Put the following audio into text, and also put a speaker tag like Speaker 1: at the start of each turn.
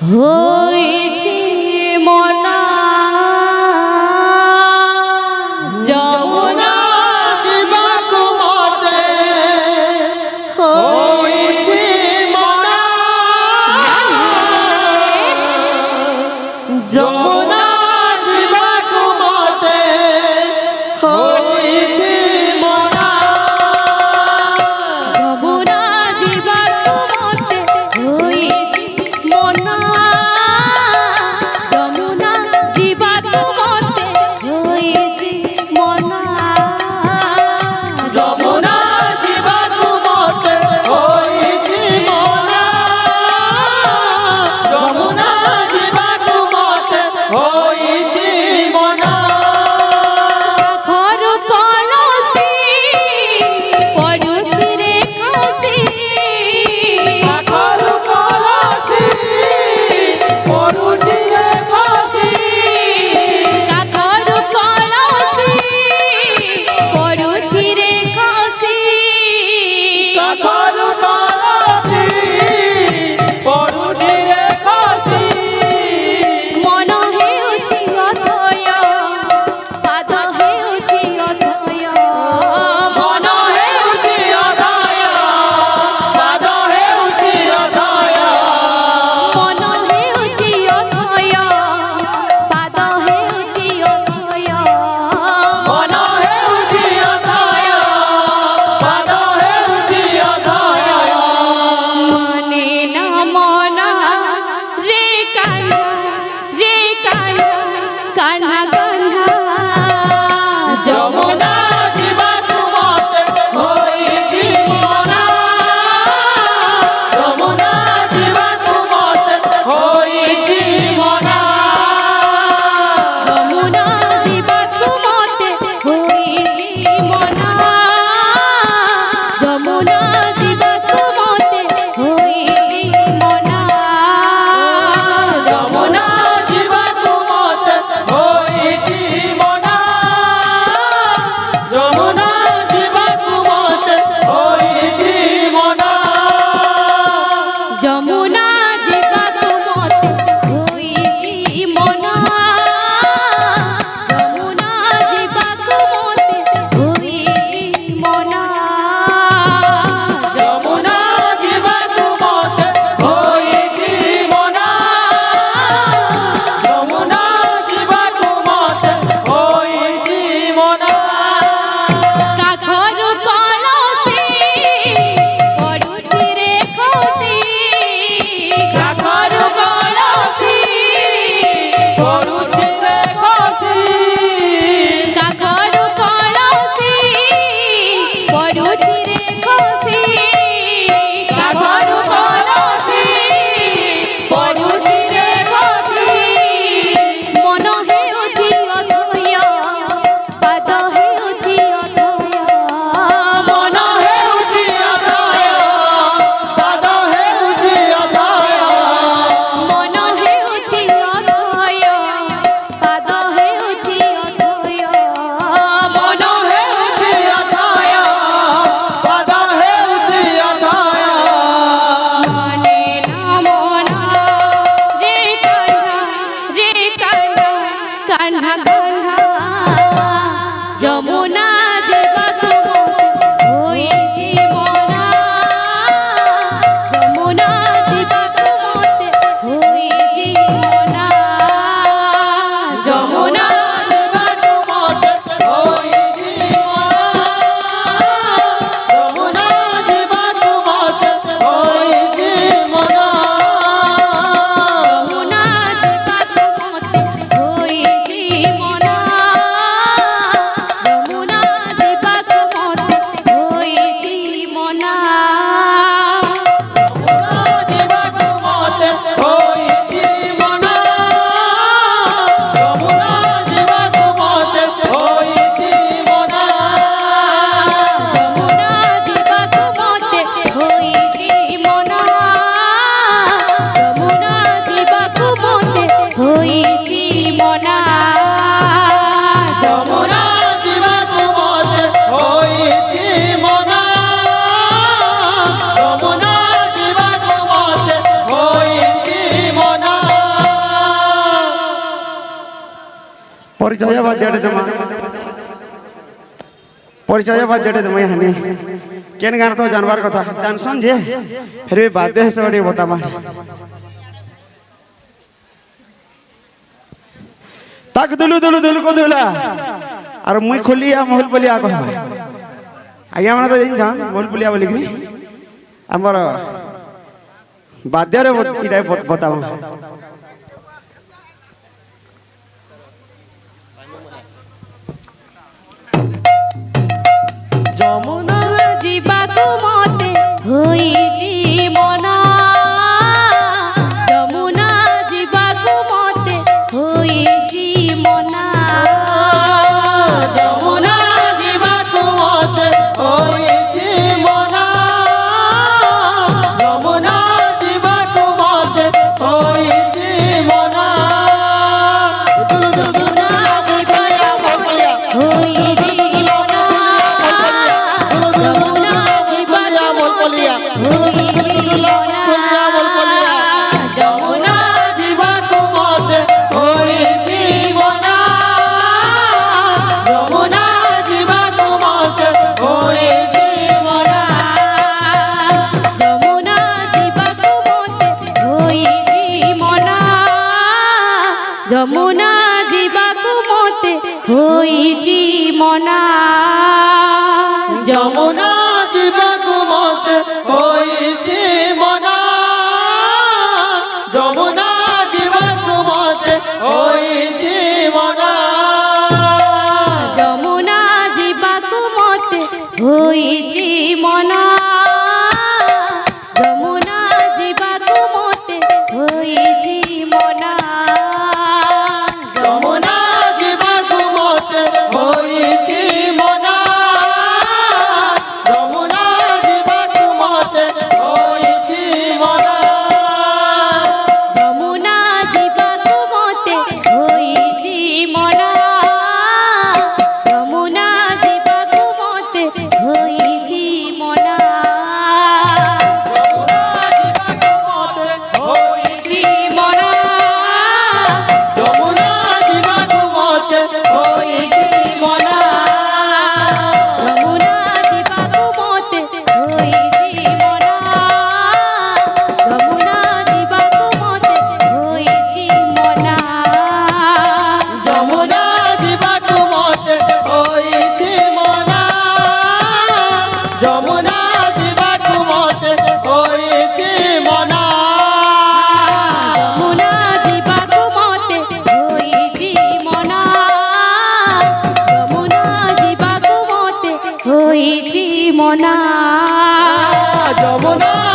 Speaker 1: হয়েছে মনা যমুনা
Speaker 2: জীবক মতে হয়েছে মনা যমুনা জীবক মতে হয়েছে মনা
Speaker 1: যমুনা জীবক মতে হয়েছে মনা
Speaker 3: ପରିଚୟ ବାଦ୍ୟଟେ ଦେମା ପରିଚୟ ବାଦ୍ୟଟେ ଦେମା ହାନି କେନ୍ ଗାଁରେ ତ ଜାନବାର କଥା ଜାନସନ୍ ଯେ ଫେର ବି ବାଦ୍ୟ ହିସାବରେ ଟିକେ ବତାମା ତାକୁ ଦୁଲୁ ଦୁଲୁ ଦୁଲୁ କୁ ଦୁଲା আর মুই খুলিয়া মহুল বলিয়া কহ আজ্ঞা মানে তো জানিছন মহুল বলিয়া বলিকি আমার বাদ্যরে এটা বতাও
Speaker 2: যমুনা
Speaker 1: ଯିବାକୁ ମତେ ହୋଇଛି ମନ ଯମୁନା ଯିବାକୁ ମତେ ହୋଇଛି ମନ
Speaker 2: যমুনা ଯିବାକୁ ମତେ ହୋଇଛି ମନା ଯମୁନା ଯିବାକୁ ମତେ ହୋଇଛି ମନା ଦୁଲୁ ଦୁଲୁ ଦୁଲୁ ଦୁଲୁ ବୋଲିଆ
Speaker 1: ହୋଇଛି ଯମୁନା
Speaker 2: ଯିବାକୁ ମତେ ହୋଇଛି ମନା ଯମୁନା ଯିବାକୁ ମତେ ହୋଇଛି ମନା
Speaker 1: ଯମୁନା ଯିବାକୁ ମତେ ହୋଇଛି ମନ ଯମୁନା ଯିବାକୁ ମତେ ହୋଇଛି ମନ
Speaker 2: ଯମୁନା ଯିବାକୁ ମତେ ହୋଇଛି ମନା ଯମୁନା ଯିବାକୁ ମତେ ହୋଇଛି ମନା
Speaker 1: ଯମୁନା ଯିବାକୁ ମତେ ହୋଇଛି ମନ ଯମୁନା ଯିବାକୁ ମତେ ହୋଇଛି ମନ
Speaker 2: ଯମୁନା ଯିବାକୁ ମତେ ହୋଇଛି ମନା ଯମୁନା ଯିବାକୁ ମତେ ହୋଇଛି ମନା
Speaker 1: ଯମୁନା ଯିବାକୁ ମତେ ହୋଇଛି ମନ ଯମୁନା ଯିବାକୁ ମତେ ହୋଇଛି ମନ ହୋଇଛି ମନ
Speaker 2: ଯମୁନା ଯିବାକୁ ମତେ ହୋଇଛି ମନା
Speaker 1: ଯମୁନା ଯିବାକୁ ମତେ ହୋଇଛି ମନ ଯମୁନା ଯିବାକୁ ମତେ ହୋଇଛି ମନ
Speaker 2: ଯମୁନା ଯିବାକୁ ମତେ ହୋଇଛି ମନା ଯମୁନା ଯିବାକୁ ମତେ ହୋଇଛି ମନା
Speaker 1: ଯମୁନା ଯିବାକୁ ମତେ ହୋଇଛି ମନ ଯମୁନା ଯିବାକୁ ମତେ ହୋଇଛି ମନ
Speaker 2: ଯମୁନା